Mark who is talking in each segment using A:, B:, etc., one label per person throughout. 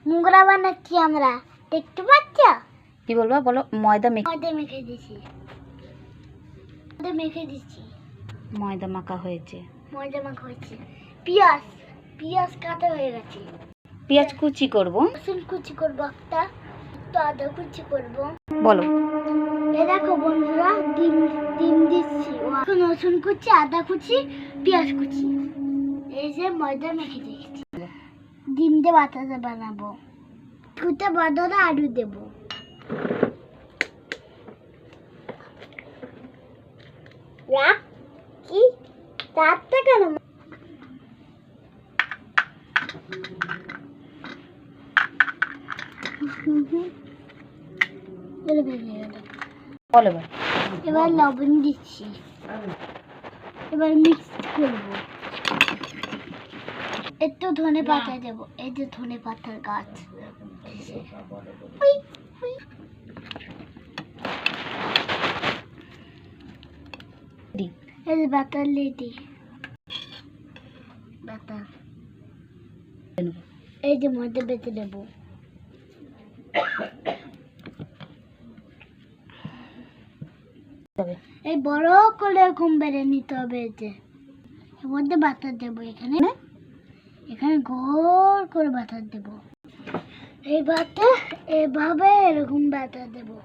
A: মুগরা বানাচ্ছি আমরা, দেখতে পাচ্ছ?
B: কি বলবা বলো? ময়দা
A: মেখে দিছি।
B: ময়দা মাখা হয়েছে।
A: পেঁয়াজ কাটা হয়ে গেছে।
B: পেঁয়াজ কুচি করব।
A: রসুন কুচি করবো, একটু আদা কুচি করবো।
B: বলো।
A: এই দেখো বন্ধুরা, ডিম দিচ্ছি। এখন রসুন কুচি, আদা কুচি, পেঁয়াজ কুচি, এই যে ময়দা মেখে দিয়েছি। ডিম দিয়ে বাটাটা বানাবো। ফুটে বাটাটা আলু দেবো। কি রাতটা কেন?
B: বলো।
A: এবার লবণ দিচ্ছি। এবার মিক্স করবো। একটু ধনে পাতা দেবো। এই যে ধনে পাতার গাছ। এই যে বাটার লেডি, বাটার এই যে মধ্যে বেঁচে দেবো। এই বড় করে এরকম বেড়ে নিতে হবে। এই যে এর মধ্যে বাটার দেবো। এখানে গোল করে বাটার দেবো। এই বাটার এভাবে এরকম বাটার দেবো,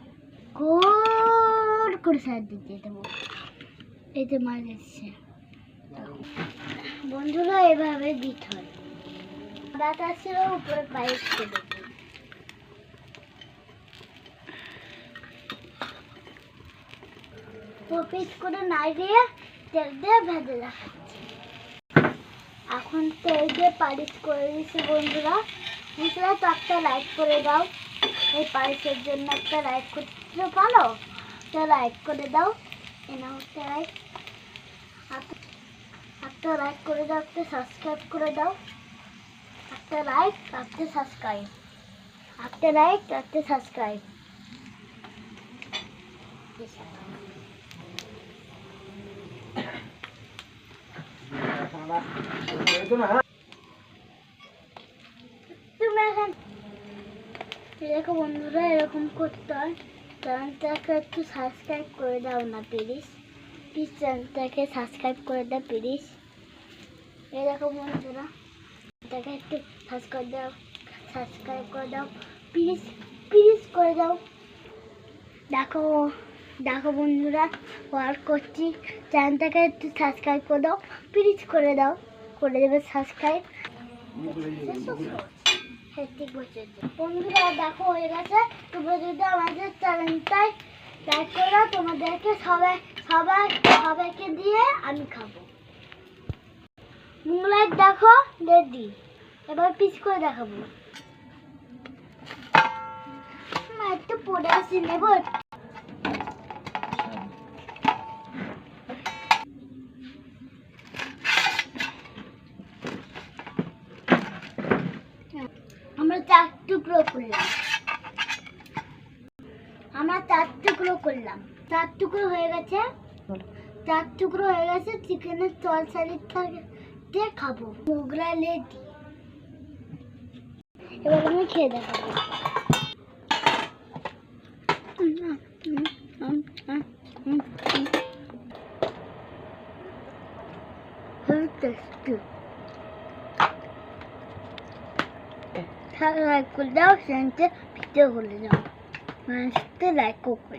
A: গোল করে সাইড দিয়ে দেবো। এই যে মাছ এসছে বন্ধুরা, এভাবে দিতে হয়। বাটার ছিল উপরে পাইপ দেবো। পিস করে নাই দিয়ে তেল দিয়ে ভেজে রাখাচ্ছি। এখন তেল দিয়ে পালিশ করে দিচ্ছি বন্ধুরা। তোমরা তো একটা লাইক করে দাও। এই পালিশের জন্য একটা লাইক করতে পারো তো লাইক করে দাও। একটা লাইক, একটা লাইক করে দাও, একটা সাবস্ক্রাইব করে দাও। একটা লাইক, একটা সাবস্ক্রাইব, একটা লাইক, একটা সাবস্ক্রাইব। দেখো বন্ধুরা, এরকম করতে হয়। চ্যানেলটাকে একটু সাবস্ক্রাইব করে দাও না প্লিজ। চ্যানেলটাকে সাবস্ক্রাইব করে দাও প্লিজ। এই দেখো বন্ধুরা, এটাকে একটু সাবস্ক্রাইব করে দাও প্লিজ করে দাও। দেখো দেখো বন্ধুরা, ওয়ার্ক করছি। চ্যানেলটাকে একটু সাবস্ক্রাইব করে দাও প্লিজ, করে দাও, করে দেবে সাবস্ক্রাইব। বন্ধুরা দেখো হয়ে গেছে। তোমরা যদি আমাদের চ্যানেলটায় লাইক করে দাও, তোমাদেরকে সবাইকে দিয়ে আমি খাবো। মোগলাই দেখো রেডি। এবার পিস করে দেখাবো। একটু পরে আসি নেব। আমরা 4 টুকরো করলাম। 4 টুকরো হয়ে গেছে। 4 টুকরো হয়ে গেছে। চিকেনের তরকারি দিয়ে খাবো। মোগলাই রেডি। এবার আমি খেয়ে দেখাবো। লাইক করে দাও, চ্যানেলটা ভিডিও করে দাও, লাইক করে